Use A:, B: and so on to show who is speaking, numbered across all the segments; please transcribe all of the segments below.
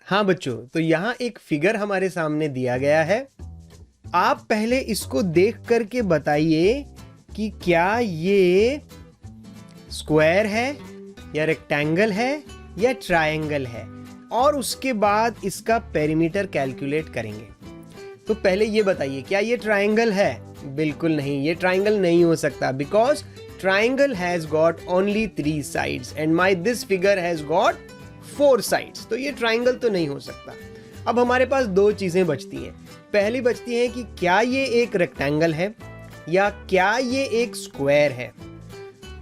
A: हाँ बच्चों, तो यहाँ एक फिगर हमारे सामने दिया गया है। आप पहले इसको देख करके बताइए कि क्या ये स्क्वायर है या रेक्टेंगल है या ट्रायंगल है, और उसके बाद इसका पेरीमीटर कैलकुलेट करेंगे। तो पहले ये बताइए, क्या ये ट्रायंगल है? बिल्कुल नहीं, ये ट्रायंगल नहीं हो सकता, because triangle has got only 3 sides and my this figure has got 4 sides. तो ये ट्रायंगल तो नहीं हो सकता। अब हमारे पास 2 चीजें बचती हैं। पहली बचती है कि क्या ये एक रेक्टेंगल है या क्या ये एक स्क्वायर है।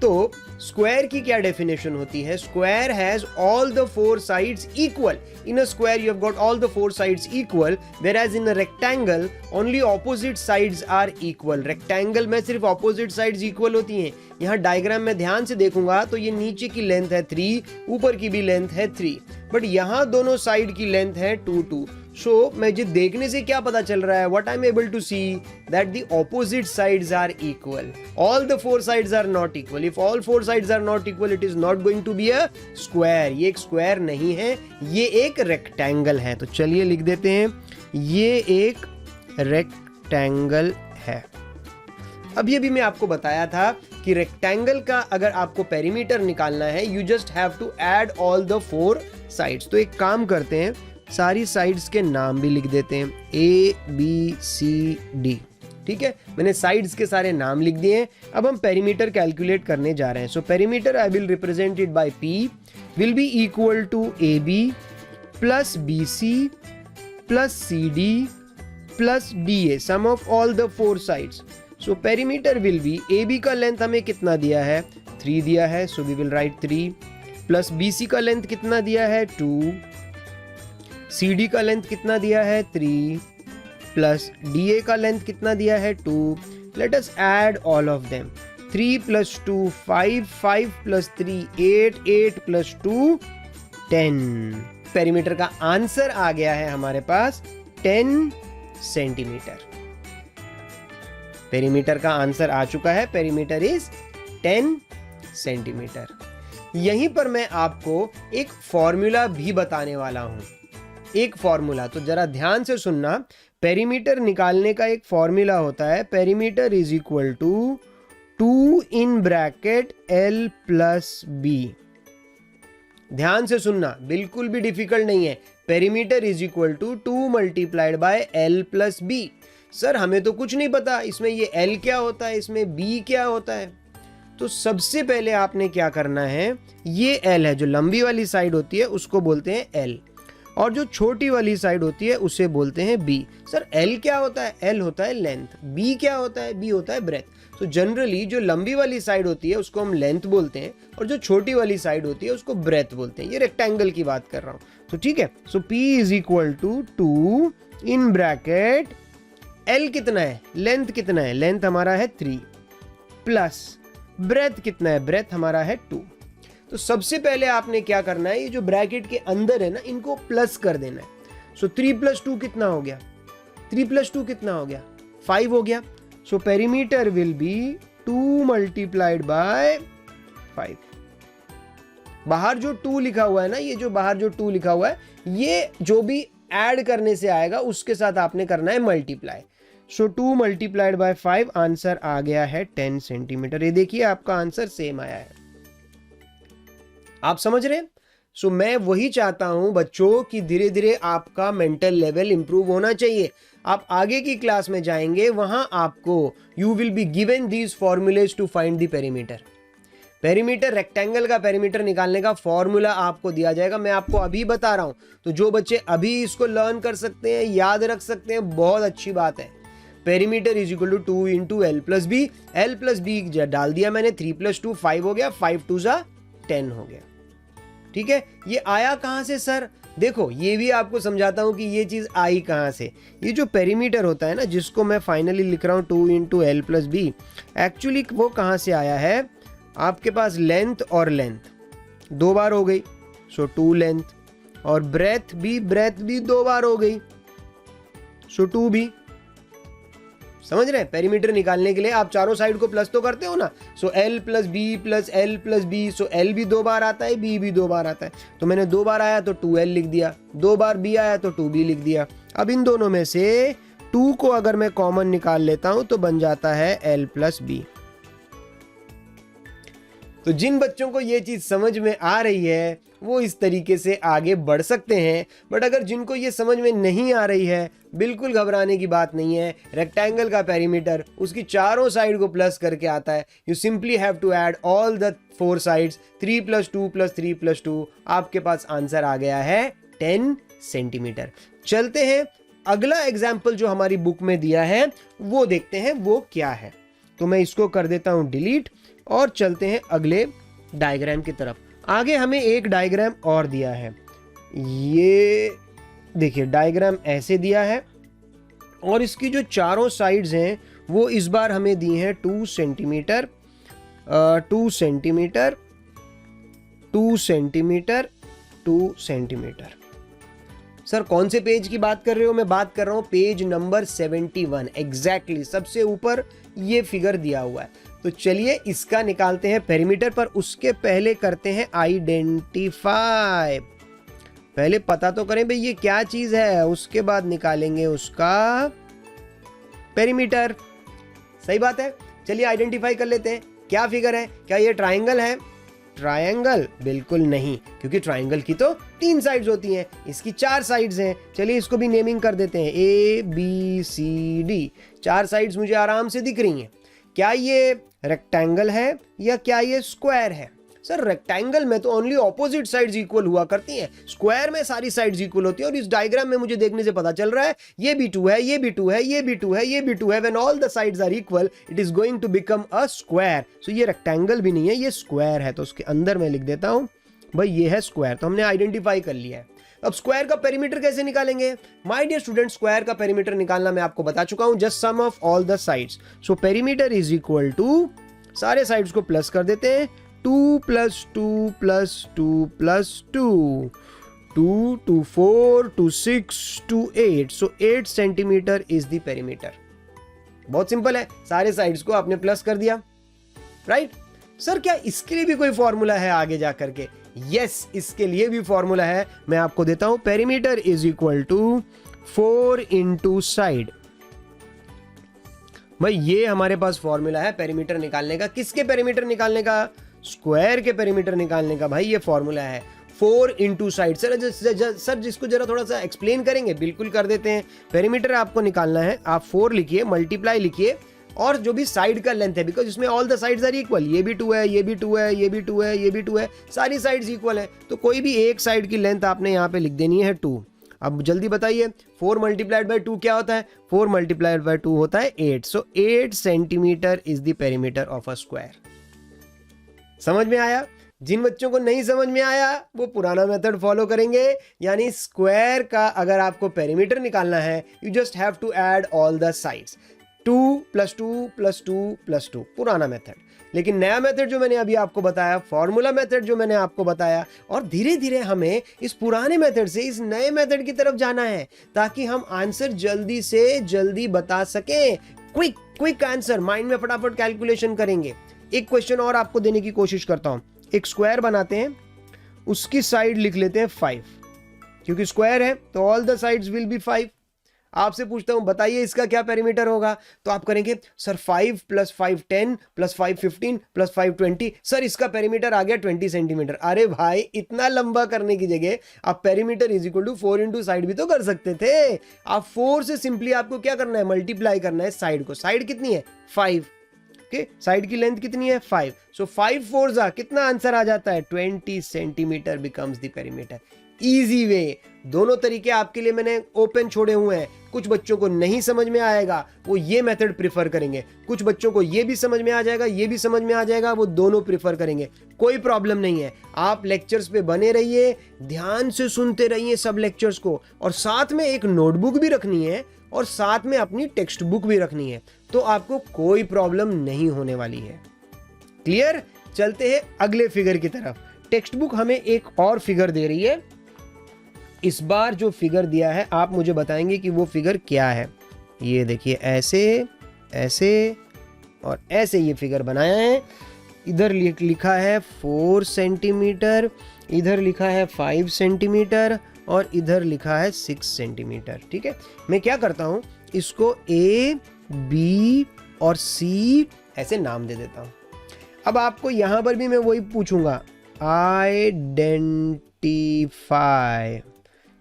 A: तो स्क्वायर की क्या डेफिनेशन होती है? Square has all the 4 sides equal. In a square you have got all the 4 sides equal, whereas in a rectangle only opposite sides are equal। Rectangle में सिर्फ ऑपोजिट साइड्स इक्वल होती हैं। यहाँ diagram में ध्यान से देखूंगा तो ये नीचे की लेंथ है 3, ऊपर की भी लेंथ है 3, बट यहाँ दोनों साइड की लेंथ है 2 2। सो मुझे देखने से क्या पता चल रहा है? What I'm able to see that the opposite sides are equal. All the 4 sides are not equal. If all 4 sides are not equal, it is not going to be a square. ये एक square नहीं है, ये एक rectangle है। तो चलिए लिख देते हैं, ये एक रेक्टेंगल है। अभी अभी मैं आपको बताया था कि रेक्टेंगल का अगर आपको पेरीमीटर निकालना है, you just have to add all the 4 sides। तो एक काम करते हैं, सारी साइड्स के नाम भी लिख देते हैं, ABCD। ठीक है, मैंने साइड्स के सारे नाम लिख दिए हैं। अब हम पेरीमीटर कैलकुलेट करने जा रहे हैं। So perimeter I will represent it by P will be equal to AB plus BC plus CD plus DA, sum of all the 4 sides. So perimeter will be, AB का length हमें कितना दिया है? 3 दिया है, so we will write 3, plus BC का length कितना दिया है? 2, CD का लेंथ कितना दिया है? 3, प्लस DA का लेंथ कितना दिया है? 2। Let us add all of them. 3 plus 2 5, 5 plus 3 8, 8 plus 2 10। Perimeter का आंसर आ गया है हमारे पास 10 सेंटीमीटर। पेरीमीटर का आंसर आ चुका है, पेरीमीटर इज 10 सेंटीमीटर। यहीं पर मैं आपको एक फॉर्मूला भी बताने वाला हूं, एक फॉर्मूला। तो जरा ध्यान से सुनना। पेरीमीटर निकालने का एक फॉर्मूला होता है, perimeter is equal to 2 in bracket L plus B। ध्यान से सुनना, बिल्कुल भी डिफिकल्ट नहीं है। Perimeter is equal to 2 multiplied by L plus B। Sir हमें तो कुछ नहीं पता, इसमें ये L क्या होता है, इसमें B क्या होता है। तो सबसे पहले आपने क्या करना है, ये L है, जो लंबी वाली साइड होती है उसको बोलते हैं L, और जो छोटी वाली साइड होती है उसे बोलते हैं B। सर L क्या होता है? L होता है लेंथ। B क्या होता है? B होता है ब्रेथ। तो जनरली जो लंबी वाली साइड होती है उसको हम लेंथ बोलते हैं, और जो छोटी वाली साइड होती है उसको ब्रेथ बोलते हैं। ये रेक्टेंगल की बात कर रहा हूं, तो ठीक है। So P is equal to 2 in bracket L कितना है? लेंथ कितना है? लेंथ हमारा है 3, प्लस ब्रेथ कितना है? ब्रेथ हमारा है 2। तो सबसे पहले आपने क्या करना है, ये जो ब्रैकेट के अंदर है ना, इनको प्लस कर देना है। सो 3 प्लस 2 कितना हो गया? 3 प्लस 2 कितना हो गया? 5 हो गया। सो perimeter will B 2 multiplied by 5। बाहर जो 2 लिखा हुआ है ना, ये जो बाहर जो 2 लिखा हुआ है, ये जो भी ऐड करने से आएगा उसके साथ आपने करना है multiply. So 2 multiplied by 5, answer आ गया है 10 सेंटीमीटर। ये देखिए आपका आंसर सेम आया है। आप समझ रहे हैं? सो मैं वही चाहता हूं बच्चों कि धीरे धीरे आपका मेंटल लेवल इंप्रूव होना चाहिए। आप आगे की क्लास में जाएंगे, वहां आपको you will be given these formulas to find the perimeter. Perimeter, rectangle का पेरीमीटर निकालने का फॉर्मूला आपको दिया जाएगा, मैं आपको अभी बता रहा हूं। तो जो बच्चे अभी इसको लर्न कर सकते हैं, याद रख सकते हैं, बहुत अच्छी बात है। Perimeter is equal to 2 into L plus B। L plus B डाल दिया मैंने, 3 प्लस 2 5 हो गया, 5 2 जा 10 हो गया। ठीक है, ये आया कहां से सर? देखो ये भी आपको समझाता हूं कि ये चीज आई कहां से। ये जो पेरीमीटर होता है ना, जिसको मैं फाइनली लिख रहा हूं 2 into L plus B, actually वो कहां से आया है? आपके पास लेंथ और लेंथ 2 बार हो गई, सो 2 लेंथ, और ब्रेथ भी 2 बार हो गई, सो 2 भी। समझ रहे हैं? पेरीमीटर निकालने के लिए आप चारों साइड को प्लस तो करते हो ना। So L plus B plus L plus B, so L भी 2 बार आता है, B भी 2 बार आता है, तो मैंने 2 बार आया तो 2L लिख दिया, 2 बार B आया तो 2B लिख दिया। अब इन दोनों में से 2 को अगर मैं कॉमन निकाल लेता हूं तो बन जाता है L प्लस बी। तो जिन बच्चों को ये चीज समझ में आ रही है वो इस तरीके से आगे बढ़ सकते हैं, बट अगर जिनको ये समझ में नहीं आ रही है, बिल्कुल घबराने की बात नहीं है। रेक्टेंगल का पेरीमीटर उसकी चारों साइड को प्लस करके आता है। You simply have to add all the 4 sides, 3 + 2 + 3 + 2, आपके पास आंसर आ गया है 10 सेंटीमीटर। चलते हैं अगला एग्जाम्पल जो हमारी बुक में दिया है वो देखते हैं वो क्या है। तो मैं इसको कर देता हूं डिलीट और चलते हैं अगले डायग्राम की तरफ। आगे हमें एक डायग्राम और दिया है, ये देखिए डायग्राम ऐसे दिया है और इसकी जो चारों साइड्स हैं वो इस बार हमें दी हैं 2 centimetre, 2 centimetre, 2 centimetre, 2 centimetre. Sir कौन से पेज की बात कर रहे हो? मैं बात कर रहा हूं पेज नंबर 71, एग्जैक्टली सबसे ऊपर ये फिगर दिया हुआ है। तो चलिए इसका निकालते हैं पेरीमीटर, पर उसके पहले करते हैं आइडेंटिफाई। पहले पता तो करें भाई ये क्या चीज है, उसके बाद निकालेंगे उसका पेरीमीटर। सही बात है, चलिए आइडेंटिफाई कर लेते हैं। क्या फिगर है? क्या ये ट्राइंगल है? ट्रायंगल बिल्कुल नहीं, क्योंकि ट्रायंगल की तो 3 साइड्स होती हैं, इसकी 4 साइड्स हैं। चलिए इसको भी नेमिंग कर देते हैं, ABCD। 4 साइड्स मुझे आराम से दिख रही हैं। क्या ये रेक्टेंगल है या क्या ये स्क्वायर है? सर रेक्टेंगल में तो ओनली ऑपोजिट साइड्स इक्वल हुआ करती हैं, स्क्वायर में सारी साइड्स इक्वल होती हैं। और इस डायग्राम में मुझे देखने से पता चल रहा है ये भी 2 है, ये भी 2 है, ये भी 2 है, ये भी 2 है। When all the sides are equal it is going to become a square. So ये रेक्टेंगल भी नहीं है, ये स्क्वायर है। तो उसके अंदर मैं लिख देता हूं भाई ये है स्क्वायर। तो हमने आइडेंटिफाई कर लिया है। अब स्क्वायर का पेरीमीटर कैसे निकालेंगे? माय डियर स्टूडेंट, स्क्वायर का पेरीमीटर निकालना मैं आपको बता चुका हूं, just sum of all the sides. So perimeter is equal to, सारे साइड्स को प्लस कर देते हैं, 2 + 2 + 2 + 2, 2 to 4 to 6 to 8, so 8 centimetre is the perimeter. बहुत सिंपल है, सारे साइड्स को आपने प्लस कर दिया, राइट? सर क्या इसके लिए भी कोई फॉर्मूला है आगे जाकर के? यस, इसके लिए भी फॉर्मूला है, मैं आपको देता हूं। Perimeter is equal to 4 × side. भाई ये हमारे पास फॉर्मूला है पेरीमीटर निकालने का। किसके पेरीमीटर निकालने का? स्क्वायर के पेरीमीटर निकालने का। भाई ये फॉर्मूला है 4 × साइड। सर जिसको जरा थोड़ा सा एक्सप्लेन करेंगे? बिल्कुल कर देते हैं। पेरीमीटर आपको निकालना है, आप 4 लिखिए, मल्टीप्लाई लिखिए, और जो भी साइड का लेंथ है, बिकॉज इसमें all the sides are equal, ये भी 2 है, ये भी 2 है, ये भी 2 है, ये भी 2 है, सारी साइड्स इक्वल है, तो कोई भी एक साइड की लेंथ आपने यहाँ पे लिख देनी है 2। अब जल्दी बताइए 4 × 2 क्या होता है? 4 × 2 होता है 8। सो 8 centimetre is the perimeter of a square. समझ में आया? जिन बच्चों को नहीं समझ में आया वो पुराना मेथड फॉलो करेंगे, यानी स्क्वायर का अगर आपको पेरीमीटर निकालना है you just have to add all the sides, 2 + 2 + 2 + 2, पुराना मेथड। लेकिन नया मेथड जो मैंने अभी आपको बताया, फॉर्मूला मेथड जो मैंने आपको बताया, और धीरे धीरे हमें इस पुराने मेथड से इस नए मेथड की तरफ जाना है ताकि हम आंसर जल्दी से जल्दी बता सकें। क्विक आंसर, माइंड में फटाफट कैलकुलेशन करेंगे। एक क्वेश्चन और आपको देने की कोशिश करता हूं। एक स्क्वायर बनाते हैं, उसकी साइड लिख लेते हैं 5, क्योंकि स्क्वायर है तो all the sides will be 5। आपसे पूछता हूं बताइए इसका क्या पेरीमीटर होगा? तो आप करेंगे सर 5 + 5 10 + 5 15 + 5 20, सर इसका पेरीमीटर आ गया 20 सेंटीमीटर। अरे भाई इतना लंबा करने की जगह आप perimeter is equal to 4 × side भी तो कर सकते थे। आप 4 से सिंपली आपको क्या करना है? मल्टीप्लाई करना है साइड को। साइड कितनी है? 5। ओके, साइड की लेंथ कितनी है? 5। सो 5 4 जा कितना आंसर आ जाता है? 20 centimetre becomes the perimeter. Easy way. दोनों तरीके आपके लिए मैंने ओपन छोड़े हुए हैं। कुछ बच्चों को नहीं समझ में आएगा वो ये मेथड प्रिफर करेंगे, कुछ बच्चों को ये भी समझ में आ जाएगा, ये भी समझ में आ जाएगा, वो दोनों प्रिफर करेंगे। कोई प्रॉब्लम नहीं है। आप लेक्चर्स पे बने रहिए, ध्यान से सुनते रहिए सब लेक्चर्स को, और साथ में एक नोटबुक भी रखनी है और साथ में अपनी टेक्स्ट बुक भी रखनी है, तो आपको कोई प्रॉब्लम नहीं होने वाली है। क्लियर? चलते हैं अगले फिगर की तरफ। टेक्स्ट बुक हमें एक और फिगर दे रही है। इस बार जो फिगर दिया है आप मुझे बताएंगे कि वो फिगर क्या है। ये देखिए ऐसे ऐसे और ऐसे ये फिगर बनाया है। इधर लिखा है 4 सेंटीमीटर, इधर लिखा है 5 सेंटीमीटर और इधर लिखा है 6 सेंटीमीटर। ठीक है, मैं क्या करता हूँ, इसको A, B और C ऐसे नाम दे देता हूँ। अब आपको यहाँ पर भी मैं वही पूछूंगा, आइडेंटिफाई,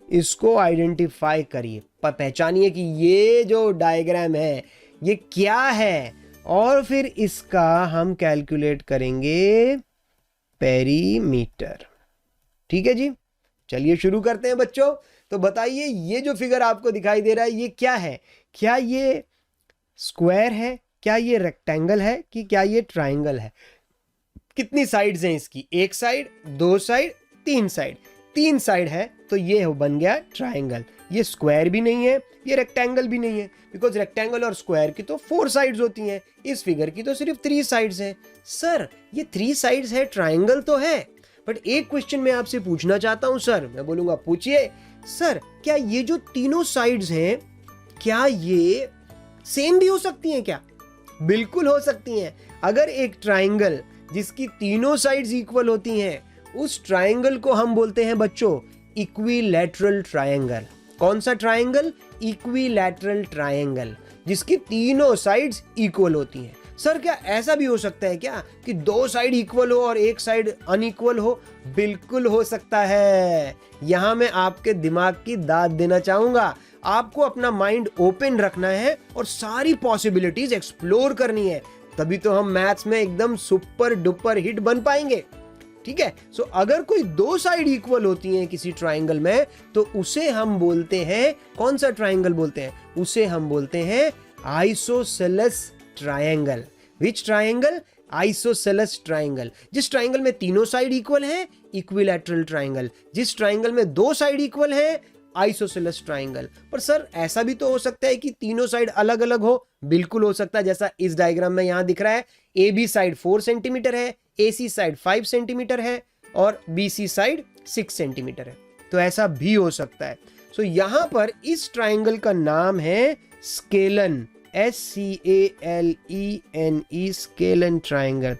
A: इसको आइडेंटिफाई करिए, पहचानिए कि ये जो डायग्राम है ये क्या है, और फिर इसका हम कैलकुलेट करेंगे पेरीमीटर। ठीक है जी, चलिए शुरू करते हैं बच्चों। तो बताइए ये जो फिगर आपको दिखाई दे रहा है ये क्या है? क्या ये स्क्वायर है, क्या ये रेक्टेंगल है, कि क्या ये ट्राइंगल है? कितनी साइड्स हैं इसकी? एक साइड, दो साइड, तीन साइड। तीन साइड है तो ये बन गया ट्राइंगल। ये स्क्वायर भी नहीं है, ये रेक्टेंगल भी नहीं है, बिकॉज रेक्टेंगल और स्क्वायर की तो 4 साइड्स होती हैं, इस फिगर की तो सिर्फ 3 साइड्स हैं। सर ये 3 साइड्स है, ट्राइंगल तो है, बट एक क्वेश्चन मैं आपसे पूछना चाहता हूं सर। मैं बोलूंगा पूछिए सर, क्या ये जो तीनों साइड्स हैं क्या ये सेम भी हो सकती हैं क्या? बिल्कुल हो सकती हैं। अगर एक ट्राइंगल जिसकी तीनों साइड्स इक्वल होती हैं, उस ट्राइंगल को हम बोलते हैं बच्चों इक्विलैटरल ट्राइंगल। कौन सा ट्राइंगल? इक्विलैटरल ट्राइंगल, जिसकी तीनों साइड्स इक्वल होती हैं। सर क्या ऐसा भी हो सकता है क्या कि 2 साइड इक्वल हो और एक साइड अनइक्वल हो? बिल्कुल हो सकता है। यहां मैं आपके दिमाग की दाद देना चाहूंगा। आपको अपना माइंड ओपन रखना है और सारी पॉसिबिलिटीज एक्सप्लोर करनी है, तभी तो हम मैथ्स में एकदम सुपर डुपर हिट बन पाएंगे। ठीक है, सो अगर कोई 2 साइड इक्वल होती हैं किसी ट्राइंगल में, तो उसे हम बोलते हैं, कौन सा ट्राइंगल बोलते हैं? उसे हम बोलते हैं आइसोसेलेस ट्राइंगल। विच ट्राइंगल? Isosceles triangle. जिस ट्राइंगल में तीनों साइड इक्वल है, इक्विलैटरल ट्राइंगल। जिस ट्राइंगल में 2 साइड इक्वल है, आइसोसेलेस ट्राइंगल। पर सर ऐसा भी तो हो सकता है कि तीनों साइड अलग अलग हो। बिल्कुल हो सकता है, जैसा इस डायग्राम में यहां दिख रहा है। AB साइड 4 सेंटीमीटर है, AC साइड 5 सेंटीमीटर है और BC साइड 6 सेंटीमीटर है। तो ऐसा भी हो सकता है। सो यहां पर इस ट्राइंगल का नाम है scalene, SCALENE, scalene triangle.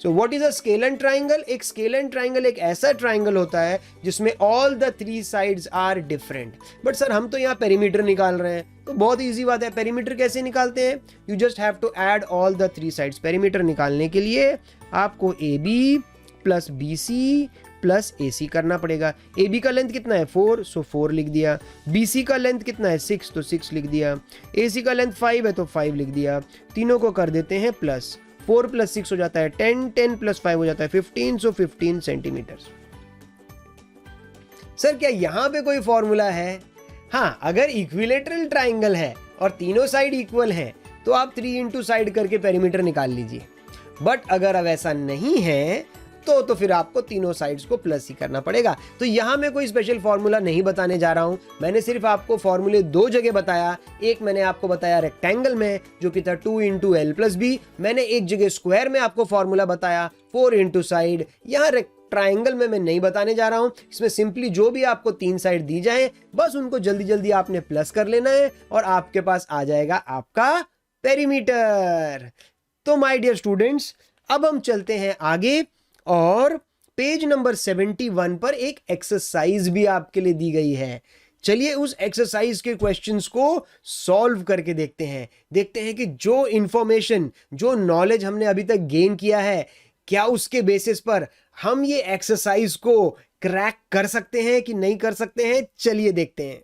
A: So what is a scalene triangle? एक स्केलन ट्राइंगल एक ऐसा ट्राइंगल होता है जिसमें all the 3 sides are different. But sir हम तो यहाँ पेरीमीटर निकाल रहे हैं, तो बहुत इजी बात है। पेरीमीटर कैसे निकालते हैं? You just have to add all the 3 sides. पेरीमीटर निकालने के लिए आपको AB प्लस BC प्लस AC करना पड़ेगा। AB का लेंथ कितना है? 4, सो 4 लिख दिया। BC का लेंथ कितना है? 6, तो 6 लिख दिया। AC का लेंथ 5 है तो 5 लिख दिया। तीनों को कर देते हैं प्लस। 4 प्लस 6 हो जाता है 10, 10 प्लस 5 हो जाता है 15, सो 15 सेंटीमीटर। सर क्या यहां पे कोई फॉर्मूला है? हाँ, अगर इक्विलैटरल ट्राइंगल है और तीनों साइड इक्वल है तो आप 3 इंटू साइड करके पेरीमीटर निकाल लीजिए। बट अगर अब ऐसा नहीं है तो फिर आपको तीनों साइड्स को प्लस ही करना पड़ेगा। तो यहां मैं कोई स्पेशल फॉर्मूला नहीं बताने जा रहा हूं। मैंने सिर्फ आपको फॉर्मूले 2 जगह बताया। एक मैंने आपको बताया रेक्टेंगल में, जो कि था 2 इंटू L प्लस बी। मैंने एक जगह स्क्वायर में आपको फॉर्मूला बताया 4 इंटू साइड। यहाँ ट्राइंगल में मैं नहीं बताने जा रहा हूं। इसमें सिंपली जो भी आपको 3 साइड दी जाए, बस उनको जल्दी जल्दी आपने प्लस कर लेना है और आपके पास आ जाएगा आपका पेरीमीटर। तो माय डियर स्टूडेंट्स, अब हम चलते हैं आगे और पेज नंबर 71 पर एक एक्सरसाइज भी आपके लिए दी गई है। चलिए उस एक्सरसाइज के क्वेश्चंस को सॉल्व करके देखते हैं कि जो इंफॉर्मेशन, जो नॉलेज हमने अभी तक गेन किया है, क्या उसके बेसिस पर हम ये एक्सरसाइज को क्रैक कर सकते हैं कि नहीं कर सकते हैं। चलिए देखते हैं।